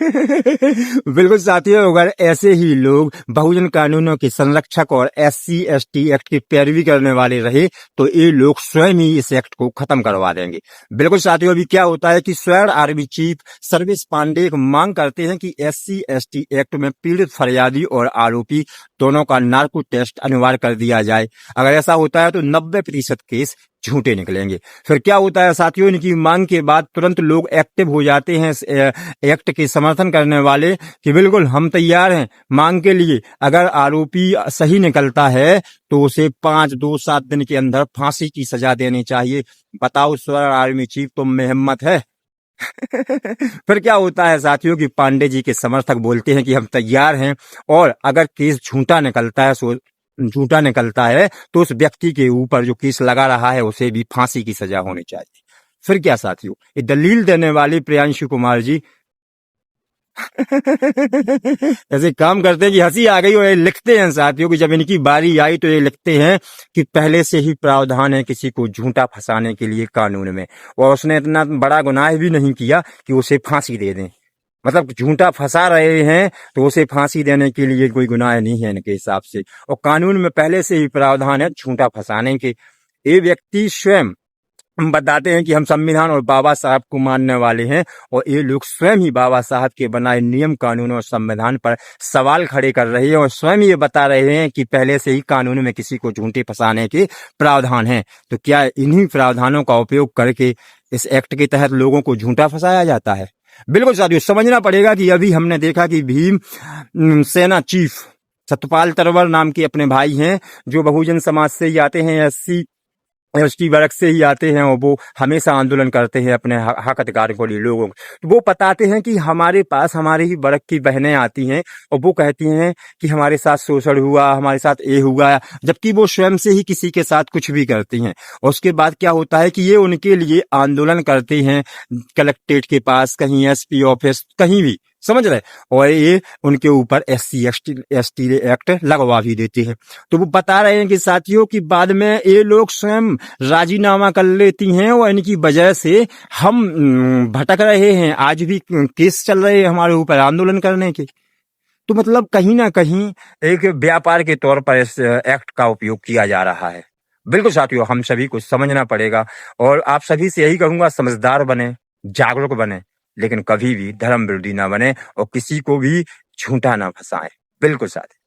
बिल्कुल साथियों, अगर ऐसे ही लोग बहुजन कानूनों के संरक्षक और SC/ST एक्ट की पैरवी करने वाले रहे तो ये लोग स्वयं ही इस एक्ट को खत्म करवा देंगे। बिल्कुल साथियों, अभी क्या होता है कि स्वयं आर्मी चीफ सर्विस पांडे एक मांग करते हैं कि SC/ST एक्ट में पीड़ित फरियादी और आरोपी दोनों का नार्को टेस्ट अनिवार्य कर दिया जाए। अगर ऐसा होता है तो 90% केस झूठे निकलेंगे। फिर क्या होता है साथियों, इनकी मांग के बाद तुरंत लोग एक्टिव हो जाते हैं एक्ट के समर्थन करने वाले कि बिल्कुल हम तैयार हैं मांग के लिए। अगर आरोपी सही निकलता है तो उसे 5-7 दिन के अंदर फांसी की सजा देनी चाहिए। बताओ सर आर्मी चीफ, तुम में हिम्मत है? फिर क्या होता है साथियों कि पांडे जी के समर्थक बोलते हैं कि हम तैयार हैं और अगर केस झूठा निकलता है तो उस व्यक्ति के ऊपर जो केस लगा रहा है उसे भी फांसी की सजा होनी चाहिए। फिर क्या साथियों, ये दलील देने वाले प्रियांशु कुमार जी ऐसे काम करते हैं कि हंसी आ गई। और ये लिखते हैं साथियों कि जब इनकी बारी आई तो ये लिखते हैं कि पहले से ही प्रावधान है किसी को झूठा फंसाने के लिए कानून में, और उसने इतना बड़ा गुनाह भी नहीं किया कि उसे फांसी दे दें। मतलब झूठा फंसा रहे हैं तो उसे फांसी देने के लिए कोई गुनाह नहीं है इनके हिसाब से, और कानून में पहले से ही प्रावधान है झूठा फंसाने के। ये व्यक्ति स्वयं बताते हैं कि हम संविधान और बाबा साहब को मानने वाले हैं, और ये लोग स्वयं ही बाबा साहब के बनाए नियम कानून और संविधान पर सवाल खड़े कर रहे हैं, और स्वयं ये बता रहे हैं कि पहले से ही कानून में किसी को झूठे फंसाने के प्रावधान है। तो क्या इन्हीं प्रावधानों का उपयोग करके इस एक्ट के तहत लोगों को झूठा फंसाया जाता है? बिल्कुल साथियों, समझना पड़ेगा कि अभी हमने देखा कि भीम सेना चीफ सतपाल तरवर नाम के अपने भाई हैं जो बहुजन समाज से ही आते हैं, SC/ST वर्ग से ही आते हैं, और वो हमेशा आंदोलन करते हैं अपने हक अधिकार को लिए लोगों को। तो वो बताते हैं कि हमारे पास हमारे ही वर्ग की बहनें आती हैं और वो कहती हैं कि हमारे साथ शोषण हुआ, हमारे साथ ये हुआ, जबकि वो स्वयं से ही किसी के साथ कुछ भी करती हैं। और उसके बाद क्या होता है कि ये उनके लिए आंदोलन करते हैं कलेक्ट्रेट के पास, कहीं SP ऑफिस, कहीं भी, समझ रहे, और ये उनके ऊपर SC/ST एक्ट लगवा भी देते हैं। तो वो बता रहे हैं कि साथियों की बाद में ये लोग स्वयं राजीनामा कर लेती हैं और इनकी वजह से हम भटक रहे हैं। आज भी केस चल रहे हैं हमारे ऊपर आंदोलन करने के। तो मतलब कहीं ना कहीं एक व्यापार के तौर पर इस एक्ट का उपयोग किया जा रहा है। बिल्कुल साथियों, हम सभी को समझना पड़ेगा, और आप सभी से यही कहूंगा, समझदार बने, जागरूक बने, लेकिन कभी भी धर्म विरोधी ना बने और किसी को भी झूठा ना फंसाएं। बिल्कुल साथियों।